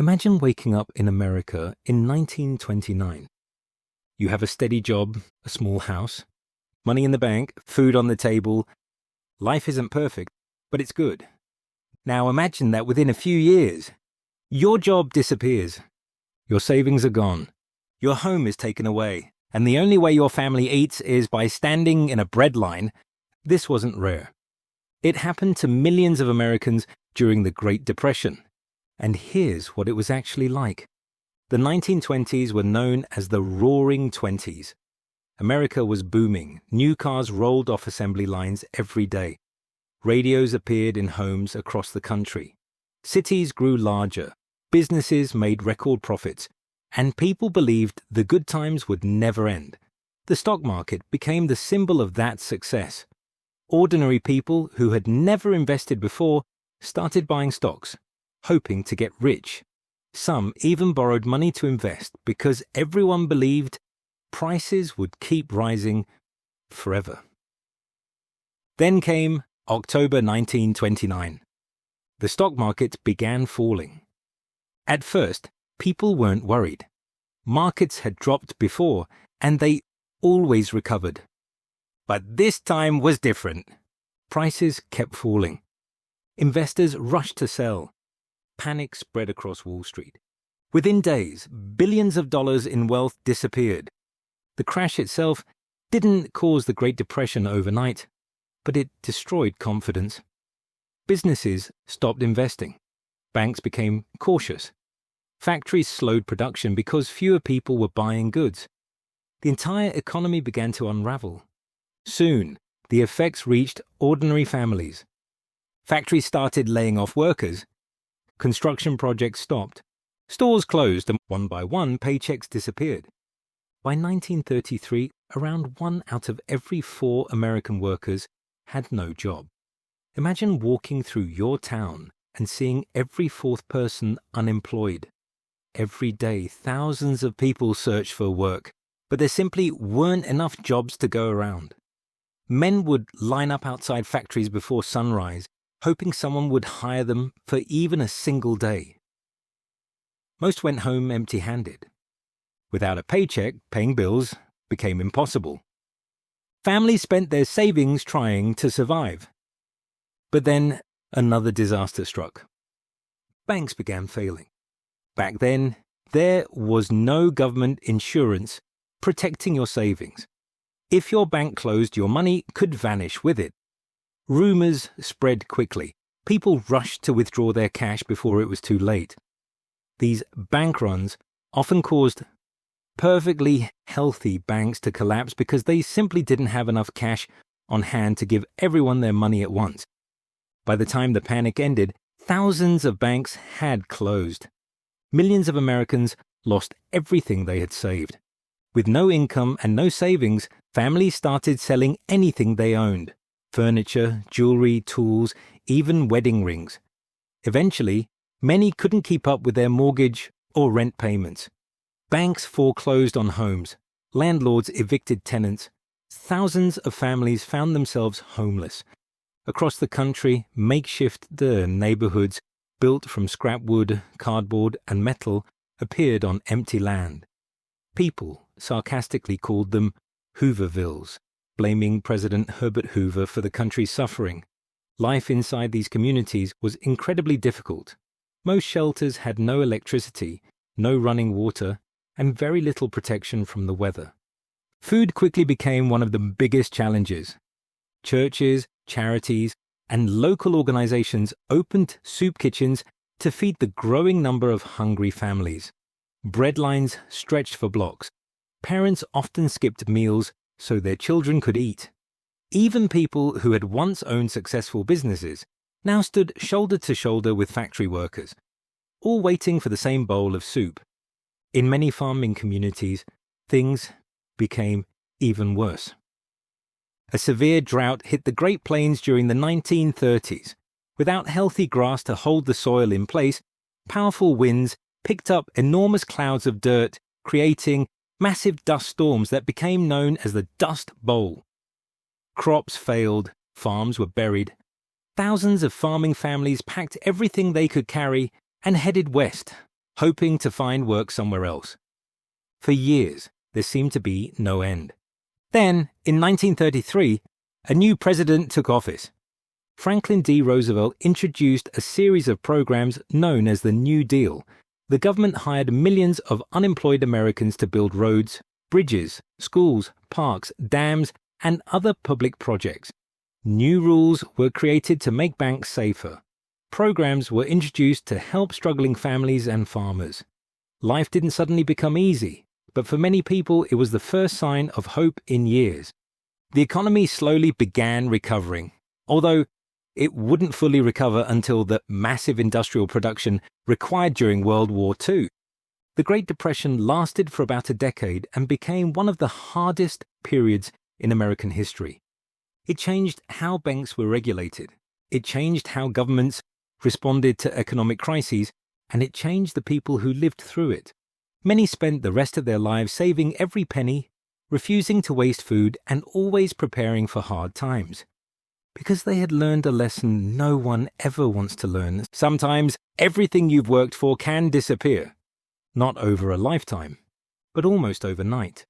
Imagine waking up in America in 1929. You have a steady job, a small house, money in the bank, food on the table. Life isn't perfect, but it's good. Now imagine that within a few years, your job disappears. Your savings are gone. Your home is taken away, and the only way your family eats is by standing in a bread line. This wasn't rare. It happened to millions of Americans during the Great Depression. And here's what it was actually like. The 1920s were known as the Roaring Twenties. America was booming. New cars rolled off assembly lines every day. Radios appeared in homes across the country. Cities grew larger. Businesses made record profits. And people believed the good times would never end. The stock market became the symbol of that success. Ordinary people who had never invested before started buying stocks, hoping to get rich. Some even borrowed money to invest because everyone believed prices would keep rising forever. Then came October 1929. The stock market began falling. At first, people weren't worried. Markets had dropped before, and they always recovered. But this time was different. Prices kept falling. Investors rushed to sell. Panic spread across Wall Street. Within days, billions of dollars in wealth disappeared. The crash itself didn't cause the Great Depression overnight, but it destroyed confidence. Businesses stopped investing. Banks became cautious. Factories slowed production because fewer people were buying goods. The entire economy began to unravel. Soon, the effects reached ordinary families. Factories started laying off workers. Construction projects stopped. Stores closed, and one by one, paychecks disappeared. By 1933, around 1 out of every 4 American workers had no job. Imagine walking through your town and seeing every 4th person unemployed. Every day, thousands of people searched for work, but there simply weren't enough jobs to go around. Men would line up outside factories before sunrise, hoping someone would hire them for even a single day. Most went home empty-handed. Without a paycheck, paying bills became impossible. Families spent their savings trying to survive. But then another disaster struck. Banks began failing. Back then, there was no government insurance protecting your savings. If your bank closed, your money could vanish with it. Rumors spread quickly. People rushed to withdraw their cash before it was too late. These bank runs often caused perfectly healthy banks to collapse because they simply didn't have enough cash on hand to give everyone their money at once. By the time the panic ended, thousands of banks had closed. Millions of Americans lost everything they had saved. With no income and no savings, families started selling anything they owned. Furniture, jewelry, tools, even wedding rings. Eventually, many couldn't keep up with their mortgage or rent payments. Banks foreclosed on homes. Landlords evicted tenants. Thousands of families found themselves homeless. Across the country, makeshift neighborhoods built from scrap wood, cardboard, and metal appeared on empty land. People sarcastically called them Hoovervilles, blaming President Herbert Hoover for the country's suffering. Life inside these communities was incredibly difficult. Most shelters had no electricity, no running water, and very little protection from the weather. Food quickly became one of the biggest challenges. Churches, charities, and local organizations opened soup kitchens to feed the growing number of hungry families. Bread lines stretched for blocks. Parents often skipped meals so their children could eat. Even people who had once owned successful businesses now stood shoulder to shoulder with factory workers, all waiting for the same bowl of soup. In many farming communities, things became even worse. A severe drought hit the Great Plains during the 1930s. Without healthy grass to hold the soil in place, powerful winds picked up enormous clouds of dirt, creating massive dust storms that became known as the Dust Bowl. Crops failed, farms were buried. Thousands of farming families packed everything they could carry and headed west, hoping to find work somewhere else. For years, there seemed to be no end. Then, in 1933, a new president took office. Franklin D. Roosevelt introduced a series of programs known as the New Deal. The government hired millions of unemployed Americans to build roads, bridges, schools, parks, dams, and other public projects. New rules were created to make banks safer. Programs were introduced to help struggling families and farmers. Life didn't suddenly become easy, but for many people it was the first sign of hope in years. The economy slowly began recovering, although it wouldn't fully recover until the massive industrial production required during World War II. The Great Depression lasted for about a decade and became one of the hardest periods in American history. It changed how banks were regulated. It changed how governments responded to economic crises, and it changed the people who lived through it. Many spent the rest of their lives saving every penny, refusing to waste food, and always preparing for hard times. Because they had learned a lesson no one ever wants to learn. Sometimes everything you've worked for can disappear. Not over a lifetime, but almost overnight.